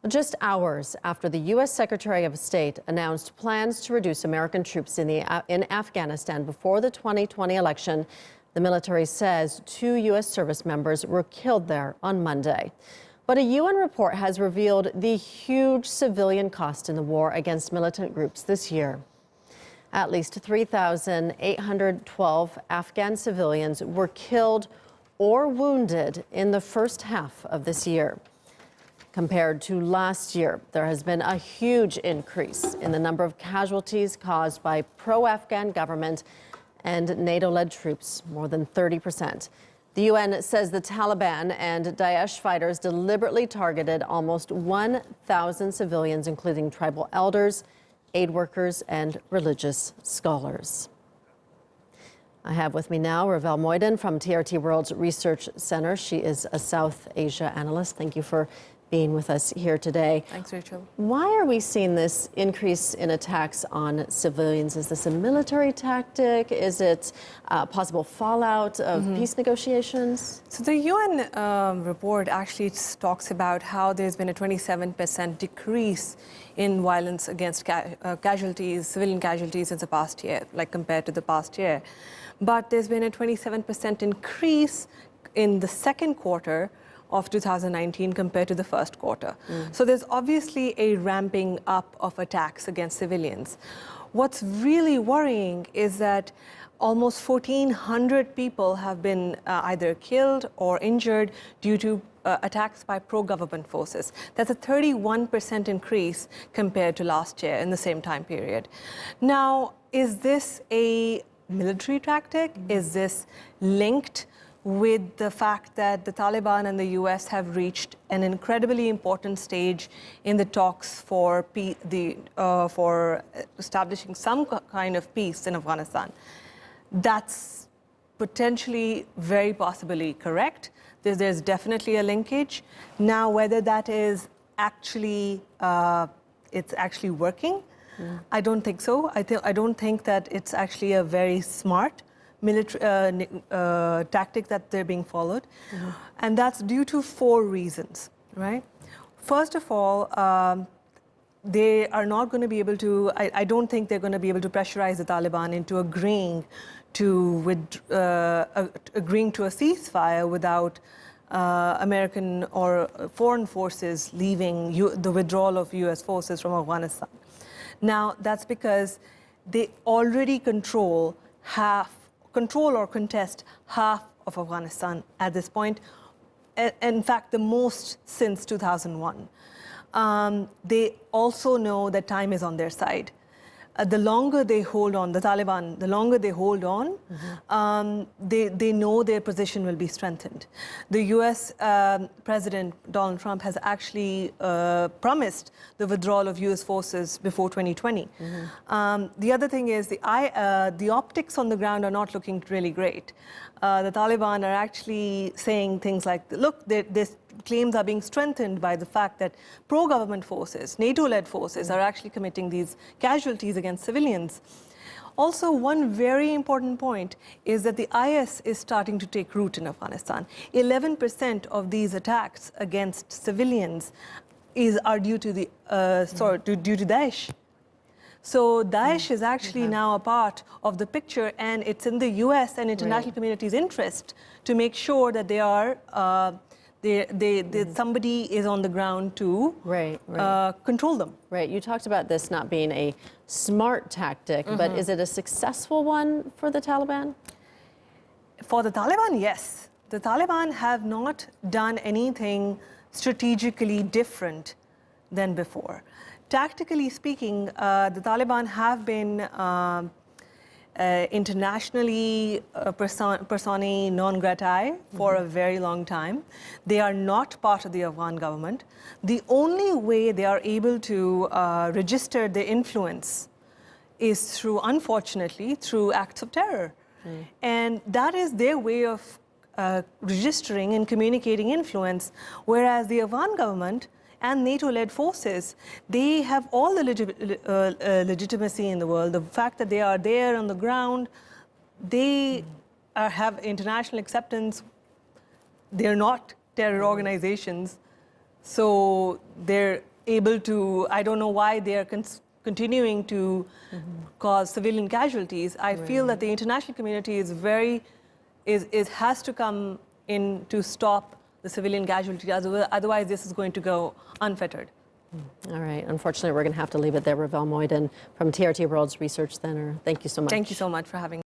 Just hours after the U.S. Secretary of State announced plans to reduce American troops in Afghanistan before the 2020 election, the military says 2 U.S. service members were killed there on Monday. But a UN report has revealed the huge civilian cost in the war against militant groups this year. At least 3,812 Afghan civilians were killed or wounded in the first half of this year. Compared to last year, there has been a huge increase in the number of casualties caused by pro-Afghan government and NATO-led troops, more than 30%. The UN says the Taliban and Daesh fighters deliberately targeted almost 1,000 civilians, including tribal elders, aid workers, and religious scholars. I have with me now Ravale Mohydin from TRT World Research Centre. She is a South Asia analyst. Thank you for being with us here today. Thanks, Rachel. Why are we seeing this increase in attacks on civilians? Is this a military tactic? Is it possible fallout of peace negotiations? So the UN report actually talks about how there's been a 27% decrease in violence against casualties, civilian casualties in the past year, like compared to the past year. But there's been a 27% increase in the second quarter of 2019 compared to the first quarter. So there's obviously a ramping up of attacks against civilians. What's really worrying is that almost 1,400 people have been either killed or injured due to attacks by pro-government forces. That's a 31% increase compared to last year in the same time period. Now, is this a military tactic? Is this linked with the fact that the Taliban and the US have reached an incredibly important stage in the talks for establishing some kind of peace in Afghanistan? That's potentially very possibly correct. There's definitely a linkage. Now, whether that is actually it's actually working, I don't think so. I don't think that it's actually a very smart military tactic that they're being followed. And that's due to 4 reasons, right? First of all, they are not going to be able to, I don't think they're going to be able to pressurize the Taliban into agreeing to a ceasefire without American or foreign forces leaving the withdrawal of US forces from Afghanistan. Now, that's because they already control or contest half of Afghanistan at this point. In fact, the most since 2001. They also know that time is on their side. The longer they hold on, the Taliban, the longer they hold on, they know their position will be strengthened. The US President Donald Trump has actually promised the withdrawal of US forces before 2020. The other thing is the optics on the ground are not looking really great. The Taliban are actually saying things like, look, this claims are being strengthened by the fact that pro-government forces, NATO-led forces, are actually committing these casualties against civilians. Also, one very important point is that the IS is starting to take root in Afghanistan. 11% of these attacks against civilians are due to due to Daesh. So Daesh is actually now a part of the picture, and it's in the US and international community's interest to make sure that they are somebody is on the ground to control them. Right. You talked about this not being a smart tactic, but is it a successful one for the Taliban? For the Taliban, yes. The Taliban have not done anything strategically different than before. Tactically speaking, the Taliban have been internationally persona non grata for a very long time. They are not part of the Afghan government. The only way they are able to register their influence is through, unfortunately, through acts of terror. And that is their way of registering and communicating influence, whereas the Afghan government and NATO-led forces, they have all the legitimacy in the world. The fact that they are there on the ground, they have international acceptance. They're not terror organizations, so they're able to, I don't know why they are continuing to cause civilian casualties. I feel that the international community has to come in to stop the civilian casualties. Otherwise, this is going to go unfettered. All right. Unfortunately, we're going to have to leave it there. Ravale Mohydin from TRT World Research Centre. Thank you so much. Thank you so much for having me.